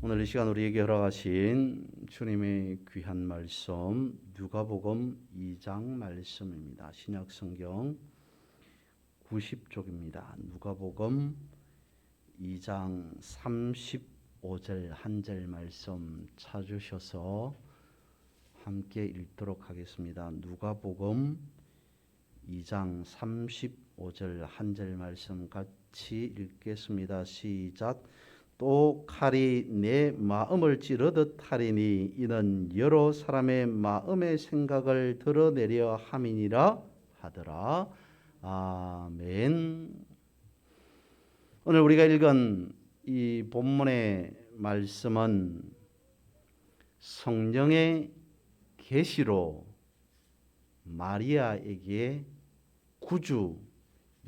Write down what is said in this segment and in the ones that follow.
오늘 이 시간 우리에게 허락하신 주님의 귀한 말씀 누가복음 2장 말씀입니다. 신약 성경 90쪽입니다. 누가복음 2장 35절 한 절 말씀 찾으셔서 함께 읽도록 하겠습니다. 누가복음 2장 35절 한 절 말씀 같이 읽겠습니다. 시작. 또 칼이 내 마음을 찌르듯 하리니 이는 여러 사람의 마음의 생각을 드러내려 함이니라 하더라. 아멘. 오늘 우리가 읽은 이 본문의 말씀은 성령의 계시로 마리아에게 구주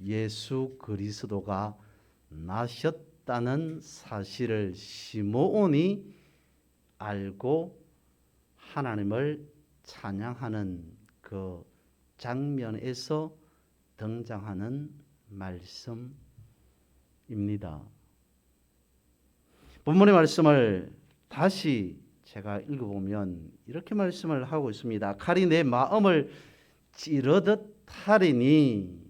예수 그리스도가 나셨다는 사실을 시므온이 알고 하나님을 찬양하는 그 장면에서 등장하는 말씀입니다. 본문의 말씀을 다시 제가 읽어보면 이렇게 말씀을 하고 있습니다. 칼이 내 마음을 찌르듯 하리니,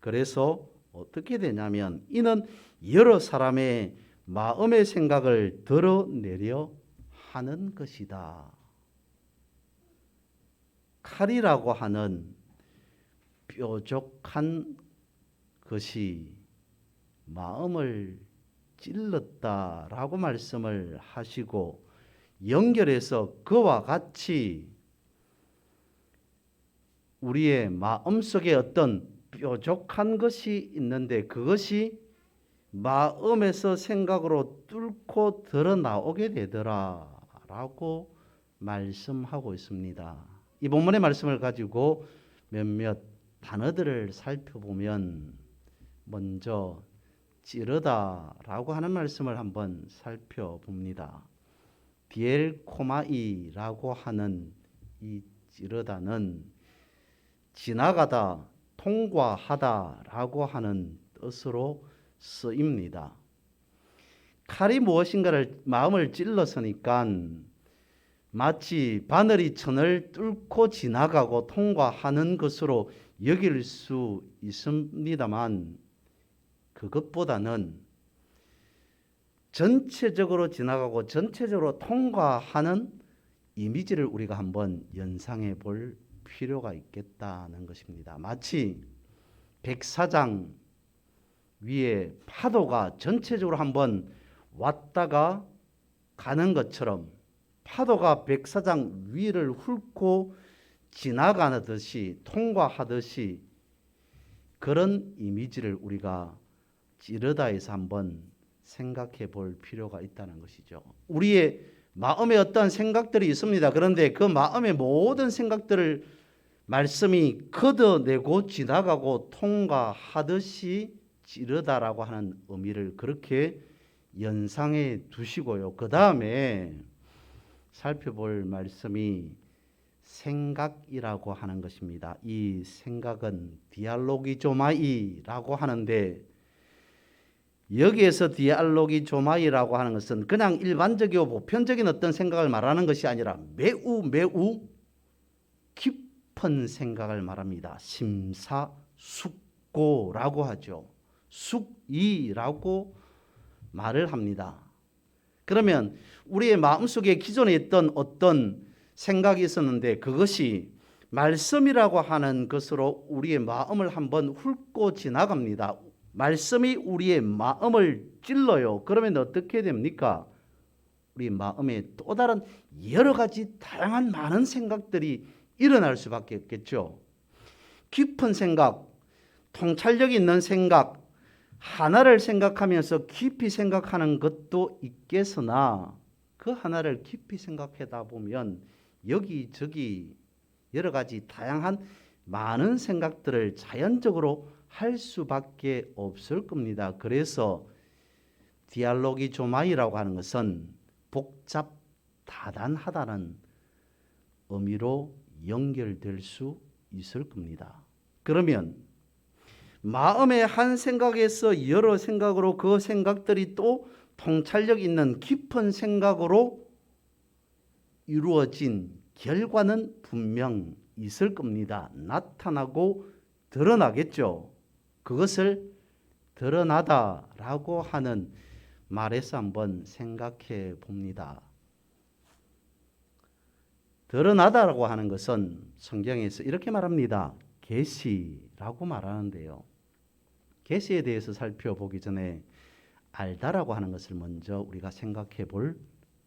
그래서 어떻게 되냐면 이는 여러 사람의 마음의 생각을 드러내려 하는 것이다. 칼이라고 하는 뾰족한 것이 마음을 찔렀다라고 말씀을 하시고, 연결해서 그와 같이 우리의 마음속에 어떤 뾰족한 것이 있는데 그것이 마음에서 생각으로 뚫고 드러나오게 되더라라고 말씀하고 있습니다. 이 본문의 말씀을 가지고 몇몇 단어들을 살펴보면, 먼저 찌르다라고 하는 말씀을 한번 살펴봅니다. 디엘코마이라고 하는 이 찌르다는 지나가다, 통과하다라고 하는 뜻으로 쓰입니다. 칼이 무엇인가를 마음을 찔렀으니까 마치 바늘이 천을 뚫고 지나가고 통과하는 것으로 여길 수 있습니다만, 그것보다는 전체적으로 지나가고 전체적으로 통과하는 이미지를 우리가 한번 연상해 볼 필요가 있겠다는 것입니다. 마치 백사장 위에 파도가 전체적으로 한번 왔다가 가는 것처럼 파도가 백사장 위를 훑고 지나가듯이, 통과하듯이, 그런 이미지를 우리가 찌르다에서 한번 생각해 볼 필요가 있다는 것이죠. 우리의 마음에 어떤 생각들이 있습니다. 그런데 그 마음의 모든 생각들을 말씀이 걷어내고 지나가고 통과하듯이 찌르다라고 하는 의미를 그렇게 연상해 두시고요. 그 다음에 살펴볼 말씀이 생각이라고 하는 것입니다. 이 생각은 디알로기조마이라고 하는데, 여기에서 디알로기조마이라고 하는 것은 그냥 일반적이고 보편적인 어떤 생각을 말하는 것이 아니라 매우 깊은 생각을 말합니다. 심사숙고라고 하죠. 숙이라고 말을 합니다. 그러면 우리의 마음속에 기존에 있던 어떤 생각이 있었는데 그것이 말씀이라고 하는 것으로 우리의 마음을 한번 훑고 지나갑니다. 말씀이 우리의 마음을 찔러요. 그러면 어떻게 됩니까? 우리 마음에 또 다른 여러 가지 다양한 많은 생각들이 일어날 수밖에 없겠죠. 깊은 생각, 통찰력 있는 생각, 하나를 생각하면서 깊이 생각하는 것도 있겠으나, 그 하나를 깊이 생각하다 보면 여기저기 여러 가지 다양한 많은 생각들을 자연적으로 할 수밖에 없을 겁니다. 그래서 디알로기조마이라고 하는 것은 복잡 다단하다는 의미로 연결될 수 있을 겁니다. 그러면 마음의 한 생각에서 여러 생각으로 그 생각들이 또 통찰력 있는 깊은 생각으로 이루어진 결과는 분명 있을 겁니다. 나타나고 드러나겠죠. 그것을 드러나다라고 하는 말에서 한번 생각해 봅니다. 드러나다라고 하는 것은 성경에서 이렇게 말합니다. 계시라고 말하는데요. 계시에 대해서 살펴보기 전에 알다라고 하는 것을 먼저 우리가 생각해 볼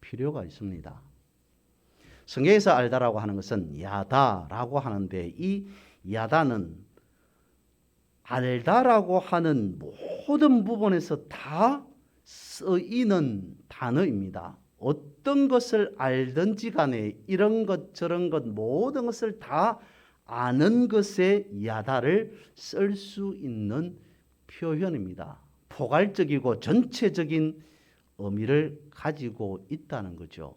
필요가 있습니다. 성경에서 알다라고 하는 것은 야다라고 하는데 이 야다는 알다라고 하는 모든 부분에서 다 쓰이는 단어입니다. 어떤 것을 알든지 간에 이런 것 저런 것 모든 것을 다 아는 것에 야다를 쓸 수 있는 표현입니다. 포괄적이고 전체적인 의미를 가지고 있다는 거죠.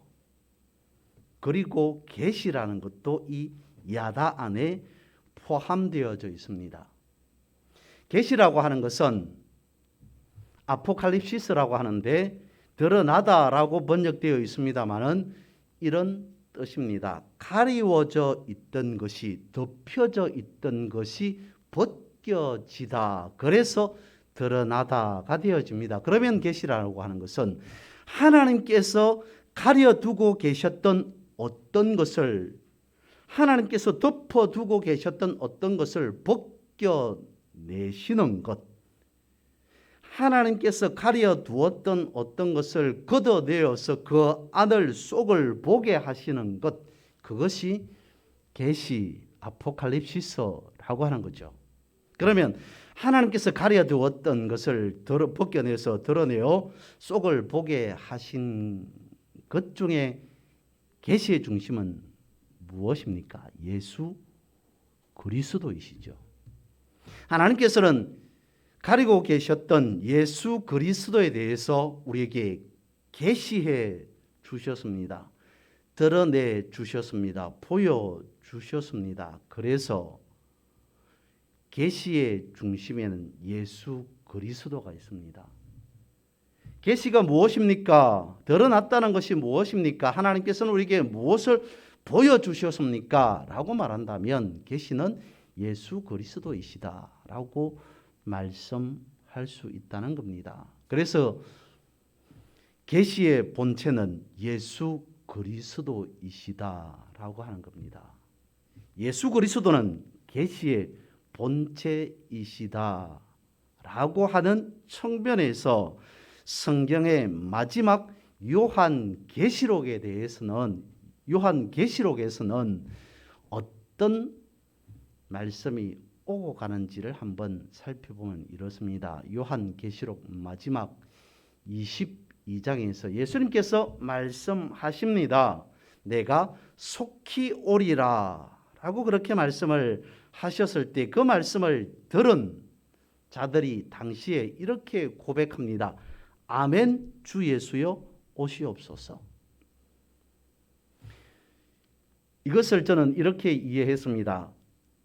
그리고 계시라는 것도 이 야다 안에 포함되어져 있습니다. 계시라고 하는 것은 아포칼립시스라고 하는데 드러나다라고 번역되어 있습니다만은 이런 뜻입니다. 가리워져 있던 것이 덮여져 있던 것이 벗겨지다. 그래서 드러나다가 되어집니다. 그러면 계시라고 하는 것은 하나님께서 가려두고 계셨던 어떤 것을 하나님께서 덮어두고 계셨던 어떤 것을 벗겨내시는 것, 하나님께서 가려두었던 어떤 것을 걷어내어서 그 안을 속을 보게 하시는 것, 그것이 계시 아포칼립시스라고 하는 거죠. 그러면 하나님께서 가려두었던 것을 벗겨내서 드러내어 속을 보게 하신 것 중에 계시의 중심은 무엇입니까? 예수 그리스도이시죠. 하나님께서는 가리고 계셨던 예수 그리스도에 대해서 우리에게 계시해 주셨습니다. 드러내 주셨습니다. 보여 주셨습니다. 그래서 계시의 중심에는 예수 그리스도가 있습니다. 계시가 무엇입니까? 드러났다는 것이 무엇입니까? 하나님께서는 우리에게 무엇을 보여주셨습니까? 라고 말한다면 계시는 예수 그리스도이시다라고 말씀할 수 있다는 겁니다. 그래서 계시의 본체는 예수 그리스도이시다라고 하는 겁니다. 예수 그리스도는 계시의 본체이시다라고 하는 측면에서 성경의 마지막 요한계시록에서는 어떤 말씀이 오고 가는지를 한번 살펴보면 이렇습니다. 요한계시록 마지막 22장에서 예수님께서 말씀하십니다. 내가 속히 오리라 라고 그렇게 말씀을 하셨을 때 그 말씀을 들은 자들이 당시에 이렇게 고백합니다. 아멘 주 예수여 오시옵소서. 이것을 저는 이렇게 이해했습니다.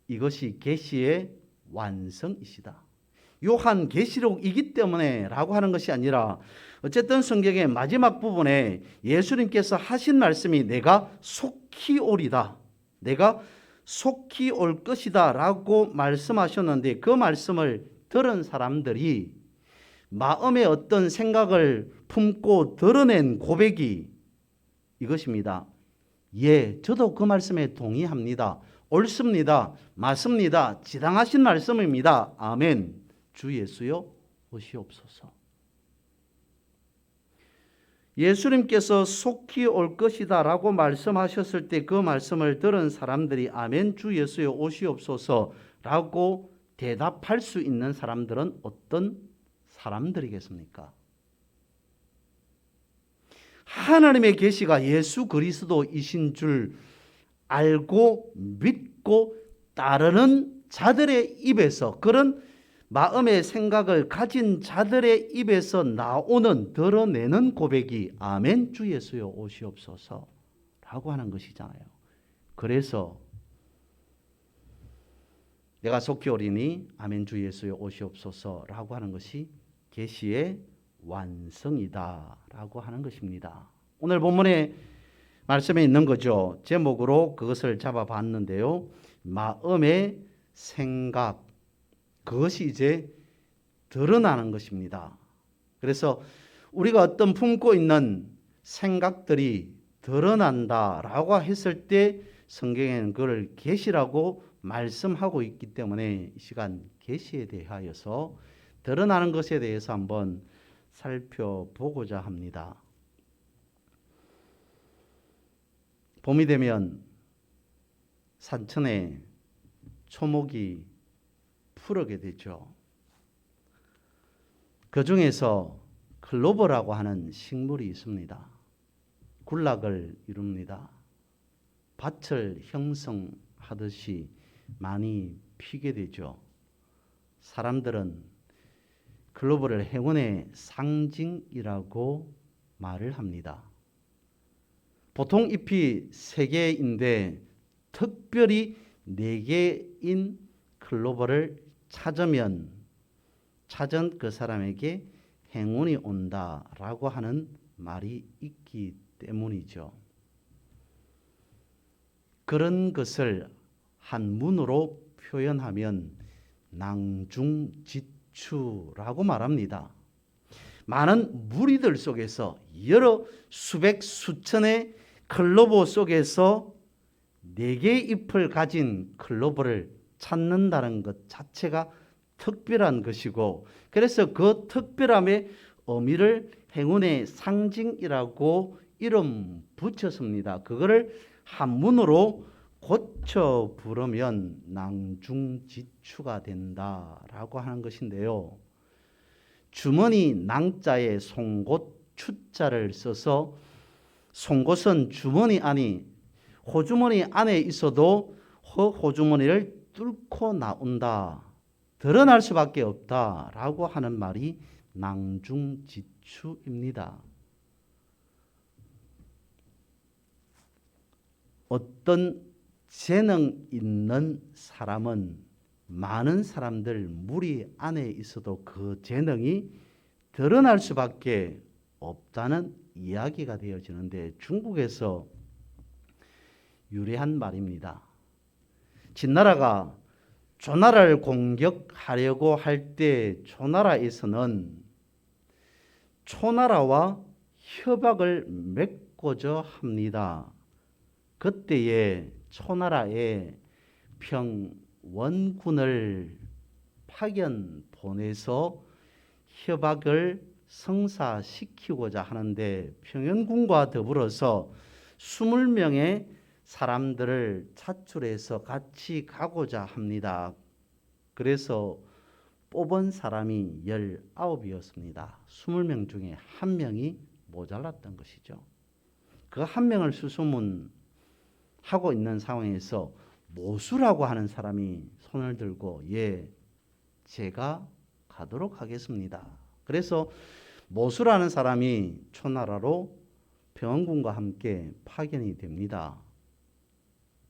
이것이 계시의 완성이시다. 요한계시록이기 때문에 라고 하는 것이 아니라 어쨌든 성경의 마지막 부분에 예수님께서 하신 말씀이 내가 속히 오리다. 내가 속히 올 것이다 라고 말씀하셨는데 그 말씀을 들은 사람들이 마음에 어떤 생각을 품고 드러낸 고백이 이것입니다. 예, 저도 그 말씀에 동의합니다. 옳습니다. 맞습니다. 지당하신 말씀입니다. 아멘. 주 예수여 오시옵소서. 예수님께서 속히 올 것이다 라고 말씀하셨을 때 그 말씀을 들은 사람들이 아멘 주 예수여 오시옵소서 라고 대답할 수 있는 사람들은 어떤 사람들이겠습니까? 하나님의 계시가 예수 그리스도이신 줄 알고 믿고 따르는 자들의 입에서, 그런 마음의 생각을 가진 자들의 입에서 나오는 드러내는 고백이 아멘 주 예수여 오시옵소서 라고 하는 것이잖아요. 그래서 내가 속히 오리니 아멘 주 예수여 오시옵소서 라고 하는 것이 계시의 완성이다라고 하는 것입니다. 오늘 본문에 말씀에 있는 거죠. 제목으로 그것을 잡아봤는데요. 마음의 생각, 그것이 이제 드러나는 것입니다. 그래서 우리가 어떤 품고 있는 생각들이 드러난다라고 했을 때 성경에는 그걸 계시라고 말씀하고 있기 때문에 이 시간 계시에 대하여서 드러나는 것에 대해서 한번 살펴보고자 합니다. 봄이 되면 산천에 초목이 푸르게 되죠. 그 중에서 클로버라고 하는 식물이 있습니다. 군락을 이룹니다. 밭을 형성하듯이 많이 피게 되죠. 사람들은 클로버를 행운의 상징이라고 말을 합니다. 보통 잎이 3개인데 특별히 4개인 클로버를 찾은 그 사람에게 행운이 온다라고 하는 말이 있기 때문이죠. 그런 것을 한문으로 표현하면 낭중지추라고 말합니다. 많은 무리들 속에서 여러 수백 수천의 클로버 속에서 4개의 잎을 가진 클로버를 찾는다는 것 자체가 특별한 것이고, 그래서 그 특별함의 의미를 행운의 상징이라고 이름 붙였습니다. 그거를 한문으로 고쳐 부르면 낭중지추가 된다라고 하는 것인데요. 주머니 낭자에 송곳 추자를 써서 송곳은 주머니 안이 호주머니 안에 있어도 호주머니를 뚫고 나온다, 드러날 수밖에 없다라고 하는 말이 낭중지추입니다. 어떤 재능 있는 사람은 많은 사람들 무리 안에 있어도 그 재능이 드러날 수밖에 없다는 이야기가 되어지는데, 중국에서 유래한 말입니다. 진나라가 조나라를 공격하려고 할 때 조나라에서는 초나라와 협약을 맺고자 합니다. 그때에 초나라에 평원군을 파견 보내서 협약을 성사시키고자 하는데, 평원군과 더불어서 20명의 사람들을 차출해서 같이 가고자 합니다. 그래서 뽑은 사람이 19이었습니다. 20명 중에 1명이 모자랐던 것이죠. 그 1명을 수소문하고 있는 상황에서 모수라고 하는 사람이 손을 들고 제가 가도록 하겠습니다. 그래서 모수라는 사람이 초나라로 평원군과 함께 파견이 됩니다.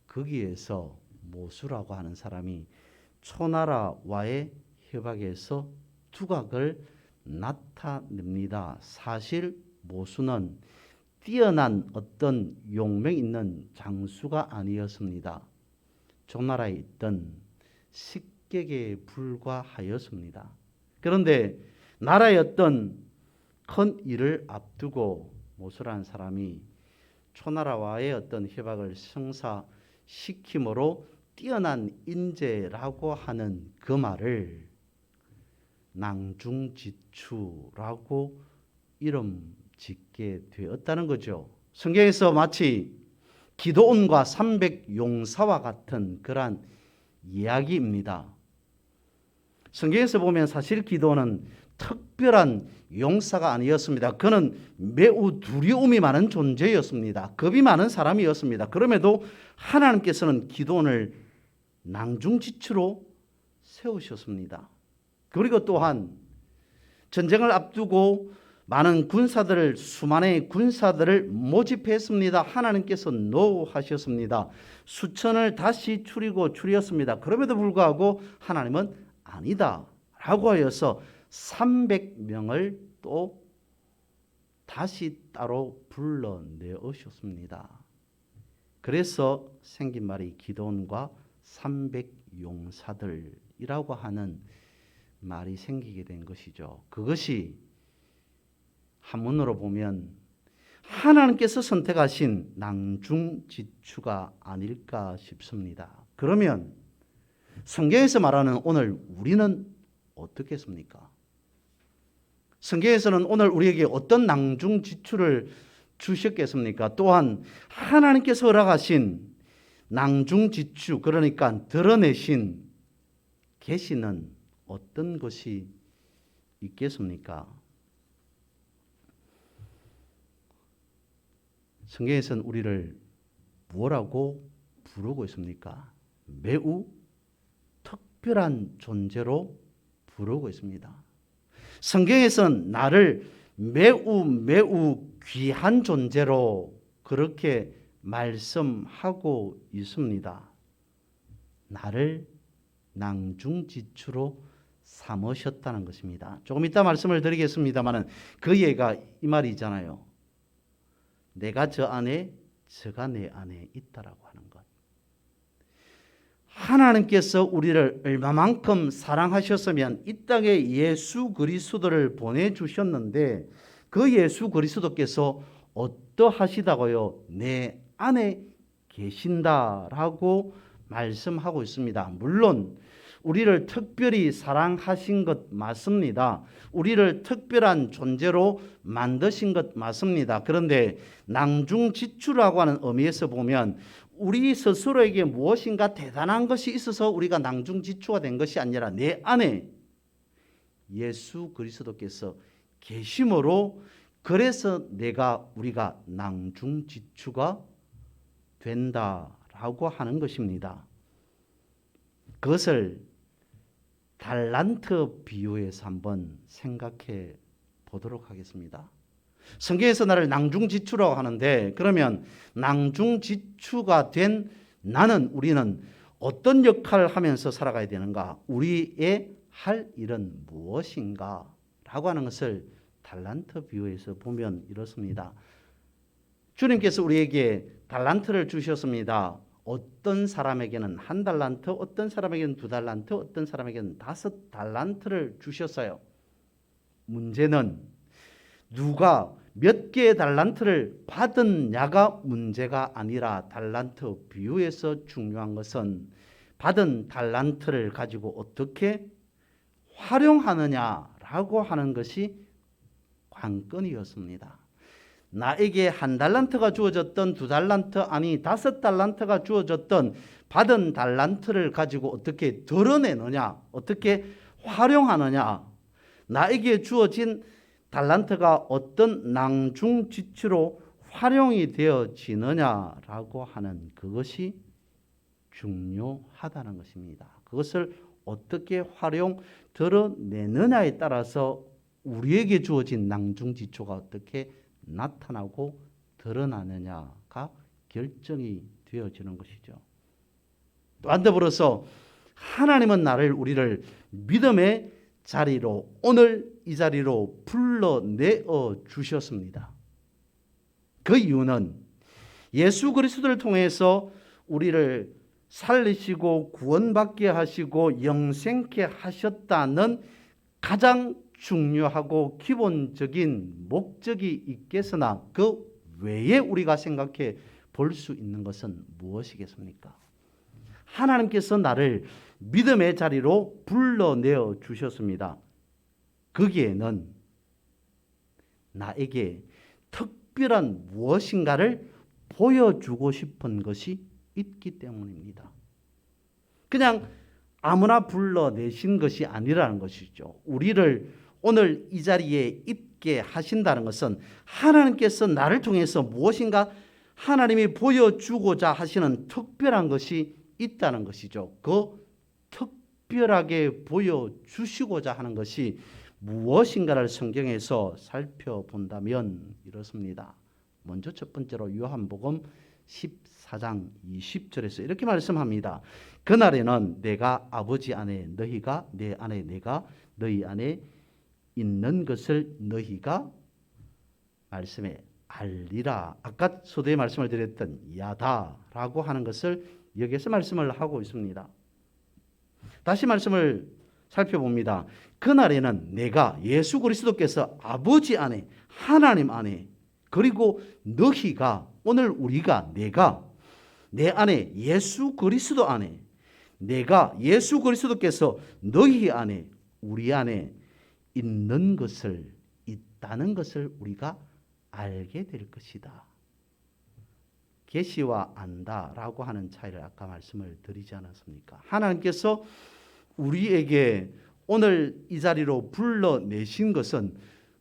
거기에서 모수라고 하는 사람이 초나라와의 협약에서 두각을 나타냅니다. 사실 모수는 뛰어난 어떤 용맹 있는 장수가 아니었습니다. 조나라에 있던 식객에 불과하였습니다. 그런데 나라의 어떤 큰 일을 앞두고 모수라는 사람이 초나라와의 어떤 협약을 성사시킴으로 뛰어난 인재라고 하는 그 말을 낭중지추라고 이름 짓게 되었다는 거죠. 성경에서 마치 기드온과 300용사와 같은 그러한 이야기입니다. 성경에서 보면 사실 기드온은 특별한 용사가 아니었습니다. 그는 매우 두려움이 많은 존재였습니다. 겁이 많은 사람이었습니다. 그럼에도 하나님께서는 기드온을 낭중지추로 세우셨습니다. 그리고 또한 전쟁을 앞두고 많은 군사들을, 수만의 군사들을 모집했습니다. 하나님께서 노하셨습니다. 수천을 다시 추렸습니다. 그럼에도 불구하고 하나님은 아니다 라고 하여서 300명을 또 다시 따로 불러내으셨습니다. 그래서 생긴 말이 기드온과 300용사들이라고 하는 말이 생기게 된 것이죠. 그것이 한문으로 보면 하나님께서 선택하신 낭중지추가 아닐까 싶습니다. 그러면 성경에서 말하는 오늘 우리는 어떻겠습니까? 성경에서는 오늘 우리에게 어떤 낭중지추를 주셨겠습니까? 또한 하나님께서 허락하신 낭중지추, 그러니까 드러내신 계시는 어떤 것이 있겠습니까? 성경에서는 우리를 뭐라고 부르고 있습니까? 매우 특별한 존재로 부르고 있습니다. 성경에서는 나를 매우 귀한 존재로 그렇게 말씀하고 있습니다. 나를 낭중지추로 삼으셨다는 것입니다. 조금 이따 말씀을 드리겠습니다만 그 예가 이 말이잖아요. 내가 저 안에 저가 내 안에 있다라고 하는 것. 하나님께서 우리를 얼마만큼 사랑하셨으면 이 땅에 예수 그리스도를 보내주셨는데 그 예수 그리스도께서 어떠하시다고요? 내 안에 계신다라고 말씀하고 있습니다. 물론 우리를 특별히 사랑하신 것 맞습니다. 우리를 특별한 존재로 만드신 것 맞습니다. 그런데 낭중지추라고 하는 의미에서 보면 우리 스스로에게 무엇인가 대단한 것이 있어서 우리가 낭중지추가 된 것이 아니라 내 안에 예수 그리스도께서 계심으로 그래서 우리가 낭중지추가 된다라고 하는 것입니다. 그것을 달란트 비유에서 한번 생각해 보도록 하겠습니다. 성경에서 나를 낭중지추라고 하는데 그러면 낭중지추가 된 우리는 어떤 역할을 하면서 살아가야 되는가? 우리의 할 일은 무엇인가? 라고 하는 것을 달란트 비유에서 보면 이렇습니다. 주님께서 우리에게 달란트를 주셨습니다. 어떤 사람에게는 1달란트, 어떤 사람에게는 2달란트, 어떤 사람에게는 5달란트를 주셨어요. 문제는 누가 몇 개의 달란트를 받았냐가 문제가 아니라 달란트 비유에서 중요한 것은 받은 달란트를 가지고 어떻게 활용하느냐라고 하는 것이 관건이었습니다. 나에게 1달란트가 주어졌던 2달란트 아니 5달란트가 주어졌던 받은 달란트를 가지고 어떻게 드러내느냐, 어떻게 활용하느냐, 나에게 주어진 달란트가 어떤 낭중지추로 활용이 되어지느냐라고 하는 그것이 중요하다는 것입니다. 그것을 어떻게 드러내느냐에 따라서 우리에게 주어진 낭중지추가 어떻게 나타나고 드러나느냐가 결정이 되어지는 것이죠. 또 더불어서 하나님은 우리를 믿음의 자리로 오늘 이 자리로 불러내어 주셨습니다. 그 이유는 예수 그리스도를 통해서 우리를 살리시고 구원받게 하시고 영생케 하셨다는 가장 중요하고 기본적인 목적이 있겠으나 그 외에 우리가 생각해 볼 수 있는 것은 무엇이겠습니까? 하나님께서 나를 믿음의 자리로 불러내어 주셨습니다. 거기에는 나에게 특별한 무엇인가를 보여주고 싶은 것이 있기 때문입니다. 그냥 아무나 불러내신 것이 아니라는 것이죠. 우리를 오늘 이 자리에 있게 하신다는 것은 하나님께서 나를 통해서 무엇인가 하나님이 보여주고자 하시는 특별한 것이 있다는 것이죠. 그 특별하게 보여주시고자 하는 것이 무엇인가를 성경에서 살펴본다면 이렇습니다. 먼저 첫 번째로 요한복음 14장 20절에서 이렇게 말씀합니다. 그날에는 내가 아버지 안에 너희가 내 안에 내가 너희 안에 있는 것을 너희가 말씀에 알리라. 아까 서두에 말씀을 드렸던 야다라고 하는 것을 여기에서 말씀을 하고 있습니다. 다시 말씀을 살펴봅니다. 그날에는 내가 예수 그리스도께서 아버지 안에 하나님 안에 그리고 너희가 오늘 우리가 내가 내 안에 예수 그리스도 안에 내가 예수 그리스도께서 너희 안에 우리 안에 있는 것을 있다는 것을 우리가 알게 될 것이다. 계시와 안다라고 하는 차이를 아까 말씀을 드리지 않았습니까? 하나님께서 우리에게 오늘 이 자리로 불러내신 것은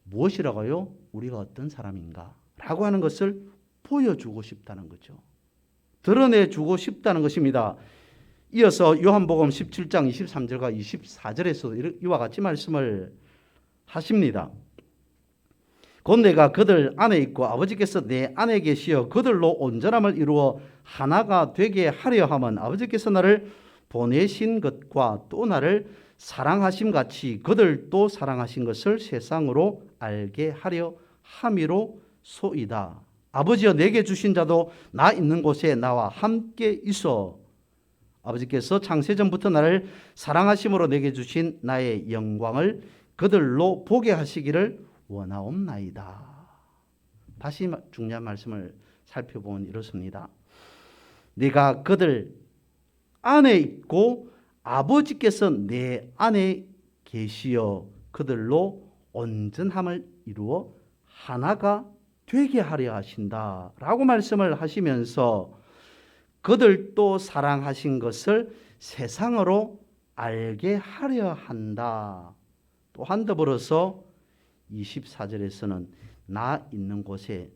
무엇이라고요? 우리가 어떤 사람인가? 라고 하는 것을 보여주고 싶다는 거죠. 드러내주고 싶다는 것입니다. 이어서 요한복음 17장 23절과 24절에서 이와 같이 말씀을 하십니다. 곧 내가 그들 안에 있고 아버지께서 내 안에 계시어 그들로 온전함을 이루어 하나가 되게 하려 함은 아버지께서 나를 보내신 것과 또 나를 사랑하심 같이 그들도 사랑하신 것을 세상으로 알게 하려 함이로소이다. 아버지여 내게 주신 자도 나 있는 곳에 나와 함께 있어 아버지께서 창세전부터 나를 사랑하심으로 내게 주신 나의 영광을 그들로 보게 하시기를 원하옵나이다. 다시 중요한 말씀을 살펴보면 이렇습니다. 네가 그들 안에 있고 아버지께서 내 안에 계시어 그들로 온전함을 이루어 하나가 되게 하려 하신다 라고 말씀을 하시면서 그들도 사랑하신 것을 세상으로 알게 하려 한다. 또한 더불어서 24절에서는 나 있는 곳에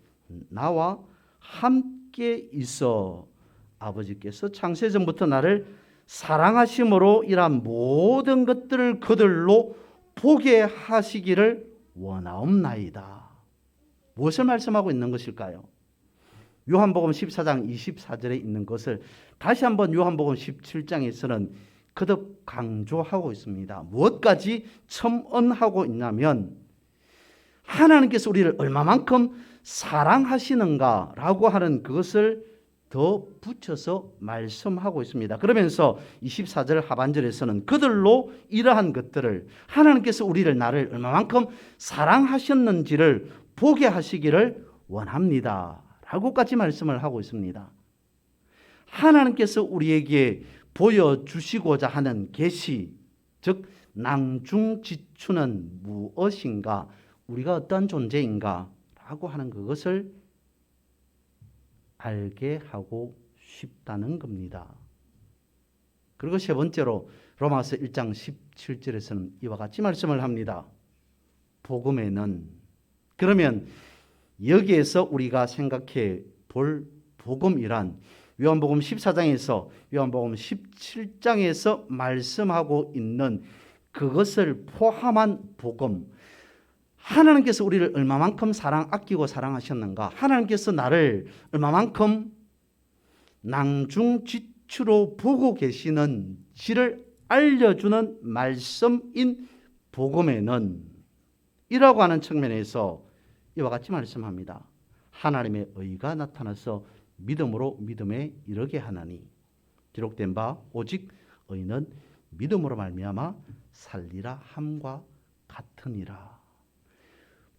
나와 함께 있어 아버지께서 창세전부터 나를 사랑하심으로 이러한 모든 것들을 그들로 보게 하시기를 원하옵나이다. 무엇을 말씀하고 있는 것일까요? 요한복음 14장 24절에 있는 것을 다시 한번 요한복음 17장에서는 거듭 강조하고 있습니다. 무엇까지 첨언하고 있냐면 하나님께서 우리를 얼마만큼 사랑하시는가라고 하는 그것을 더 붙여서 말씀하고 있습니다. 그러면서 24절 하반절에서는 그들로 이러한 것들을 하나님께서 우리를 나를 얼마만큼 사랑하셨는지를 보게 하시기를 원합니다. 라고까지 말씀을 하고 있습니다. 하나님께서 우리에게 보여주시고자 하는 계시, 즉 낭중지추는 무엇인가, 우리가 어떤 존재인가 라고 하는 그것을 알게 하고 싶다는 겁니다. 그리고 세 번째로 로마서 1장 17절에서는 이와 같이 말씀을 합니다. 복음에는, 그러면 여기에서 우리가 생각해 볼 복음이란 요한복음 14장에서 요한복음 17장에서 말씀하고 있는 그것을 포함한 복음, 하나님께서 우리를 얼마만큼 아끼고 사랑하셨는가, 하나님께서 나를 얼마만큼 낭중지추로 보고 계시는지를 알려주는 말씀인 복음에는 이라고 하는 측면에서 이와 같이 말씀합니다. 하나님의 의가 나타나서 믿음으로 믿음에 이르게 하나니 기록된 바 오직 의는 믿음으로 말미암아 살리라 함과 같으니라.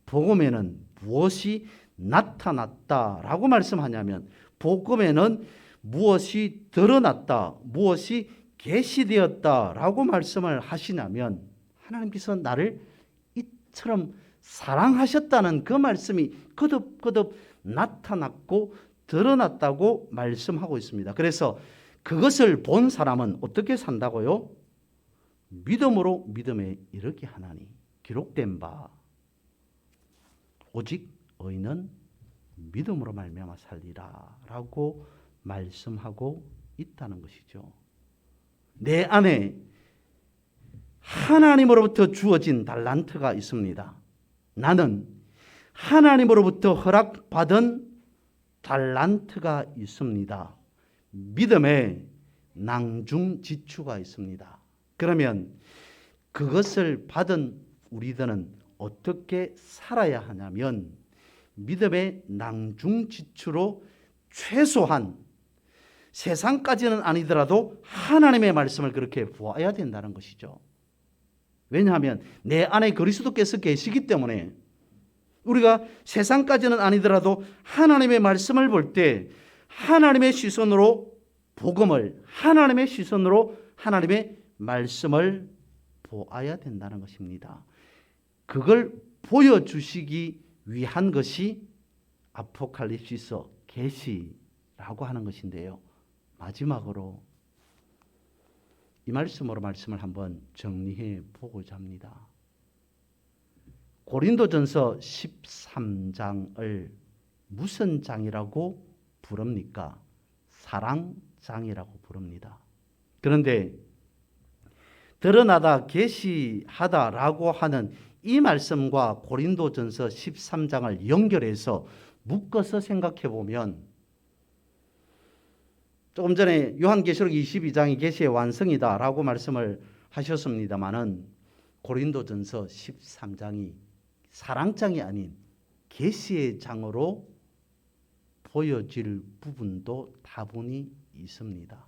복음에는 무엇이 나타났다라고 말씀하냐면 복음에는 무엇이 드러났다, 무엇이 계시되었다라고 말씀을 하시냐면 하나님께서 나를 이처럼 사랑하셨다는 그 말씀이 거듭거듭 나타났고 드러났다고 말씀하고 있습니다. 그래서 그것을 본 사람은 어떻게 산다고요? 믿음으로 믿음에 이르게 하나니 기록된 바 오직 의인은 믿음으로 말미암아 살리라 라고 말씀하고 있다는 것이죠. 내 안에 하나님으로부터 주어진 달란트가 있습니다. 나는 하나님으로부터 허락받은 달란트가 있습니다. 믿음의 낭중지추가 있습니다. 그러면 그것을 받은 우리들은 어떻게 살아야 하냐면 믿음의 낭중지추로 최소한 세상까지는 아니더라도 하나님의 말씀을 그렇게 보아야 된다는 것이죠. 왜냐하면 내 안에 그리스도께서 계시기 때문에 우리가 세상까지는 아니더라도 하나님의 말씀을 볼 때 하나님의 시선으로 복음을, 하나님의 시선으로 하나님의 말씀을 보아야 된다는 것입니다. 그걸 보여주시기 위한 것이 아포칼립시서, 계시라고 하는 것인데요. 마지막으로 이 말씀으로 말씀을 한번 정리해 보고자 합니다. 고린도전서 13장을 무슨 장이라고 부릅니까? 사랑장이라고 부릅니다. 그런데 드러나다 계시하다라고 하는 이 말씀과 고린도전서 13장을 연결해서 묶어서 생각해 보면 조금 전에 요한계시록 22장이 계시의 완성이다라고 말씀을 하셨습니다마는 고린도전서 13장이 사랑장이 아닌 계시의 장으로 보여질 부분도 다분히 있습니다.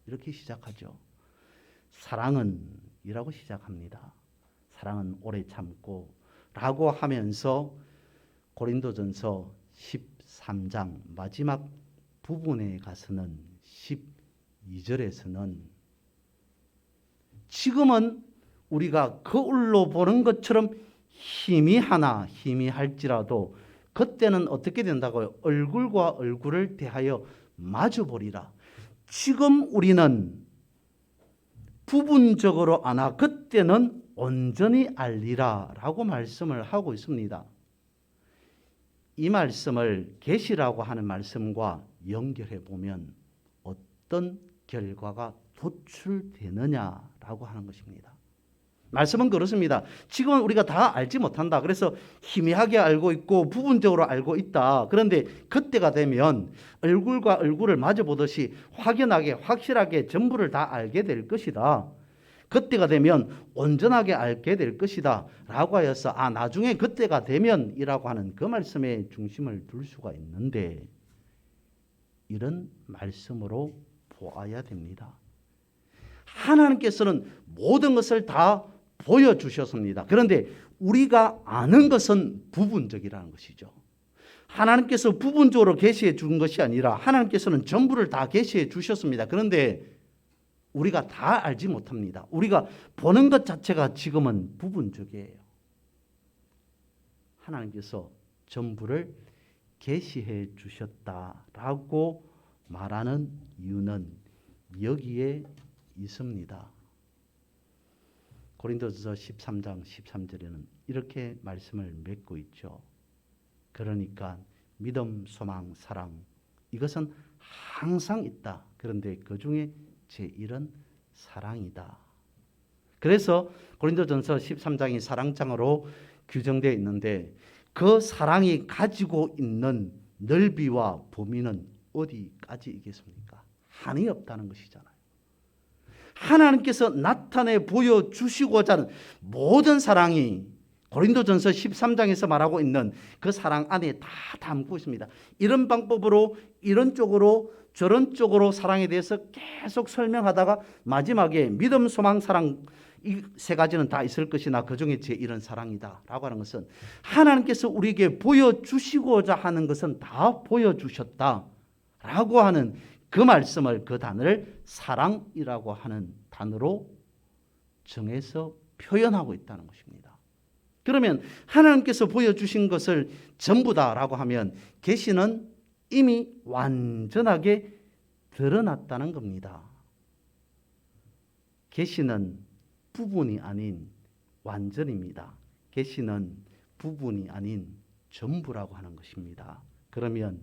이렇게 시작하죠. 사랑은 이라고 시작합니다. 사랑은 오래 참고 라고 하면서 고린도전서 13장 마지막 부분에 가서는 12절에서는 지금은 우리가 거울로 보는 것처럼 희미할지라도 그때는 어떻게 된다고요? 얼굴과 얼굴을 대하여 마주보리라. 지금 우리는 부분적으로 아나 그때는 온전히 알리라 라고 말씀을 하고 있습니다. 이 말씀을 계시라고 하는 말씀과 연결해 보면 어떤 결과가 도출되느냐라고 하는 것입니다. 말씀은 그렇습니다. 지금은 우리가 다 알지 못한다. 그래서 희미하게 알고 있고 부분적으로 알고 있다. 그런데 그때가 되면 얼굴과 얼굴을 마주 보듯이 확연하게 확실하게 전부를 다 알게 될 것이다. 그때가 되면 온전하게 알게 될 것이다 라고 하여서 나중에 그때가 되면 이라고 하는 그 말씀에 중심을 둘 수가 있는데 이런 말씀으로 보아야 됩니다. 하나님께서는 모든 것을 다 보여주셨습니다. 그런데 우리가 아는 것은 부분적이라는 것이죠. 하나님께서 부분적으로 계시해 준 것이 아니라 하나님께서는 전부를 다 계시해 주셨습니다. 그런데 우리가 다 알지 못합니다. 우리가 보는 것 자체가 지금은 부분적이에요. 하나님께서 전부를 계시해 주셨다라고 말하는 이유는 여기에 있습니다. 고린도전서 13장 13절에는 이렇게 말씀을 맺고 있죠. 그러니까 믿음, 소망, 사랑 이것은 항상 있다. 그런데 그 중에 제1은 사랑이다. 그래서 고린도전서 13장이 사랑장으로 규정되어 있는데 그 사랑이 가지고 있는 넓이와 범위는 어디까지 있겠습니까? 한이 없다는 것이잖아요. 하나님께서 나타내 보여주시고자 하는 모든 사랑이 고린도전서 13장에서 말하고 있는 그 사랑 안에 다 담고 있습니다. 이런 방법으로 이런 쪽으로 저런 쪽으로 사랑에 대해서 계속 설명하다가 마지막에 믿음, 소망, 사랑 이 세 가지는 다 있을 것이나 그중에 제1은 사랑이다 라고 하는 것은 하나님께서 우리에게 보여주시고자 하는 것은 다 보여주셨다 라고 하는 그 말씀을 그 단어를 사랑이라고 하는 단어로 정해서 표현하고 있다는 것입니다. 그러면 하나님께서 보여주신 것을 전부다라고 하면 계시는 이미 완전하게 드러났다는 겁니다. 계시는 부분이 아닌 완전입니다. 계시는 부분이 아닌 전부라고 하는 것입니다. 그러면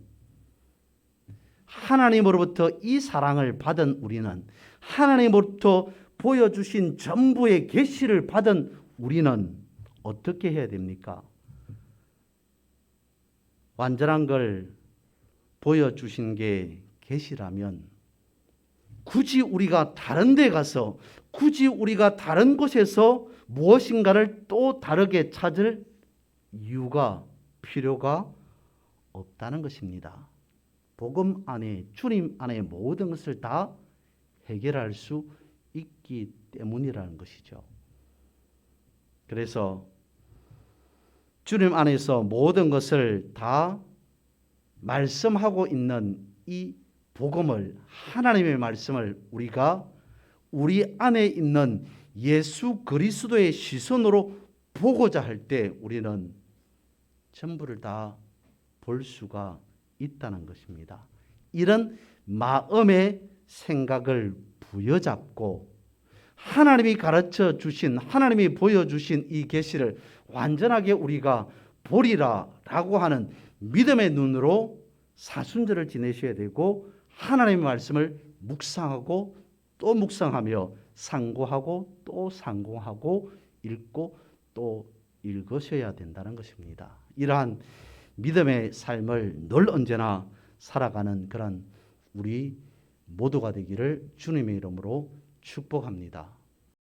하나님으로부터 이 사랑을 받은 우리는 하나님으로부터 보여주신 전부의 계시를 받은 우리는 어떻게 해야 됩니까? 완전한 걸 보여주신 게 계시라면 굳이 우리가 다른 데 가서 굳이 우리가 다른 곳에서 무엇인가를 또 다르게 찾을 이유가 필요가 없다는 것입니다. 복음 안에, 주님 안에 모든 것을 다 해결할 수 있기 때문이라는 것이죠. 그래서 주님 안에서 모든 것을 다 말씀하고 있는 이 복음을, 하나님의 말씀을 우리가 우리 안에 있는 예수 그리스도의 시선으로 보고자 할 때 우리는 전부를 다 볼 수가 있다는 것입니다. 이런 마음의 생각을 부여잡고 하나님이 가르쳐 주신, 하나님이 보여주신 이 계시를 완전하게 우리가 보리라라고 하는 믿음의 눈으로 사순절을 지내셔야 되고, 하나님의 말씀을 묵상하고 또 묵상하며 상고하고 또 상고하고 읽고 또 읽으셔야 된다는 것입니다. 이러한 믿음의 삶을 늘 언제나 살아가는 그런 우리 모두가 되기를 주님의 이름으로 축복합니다.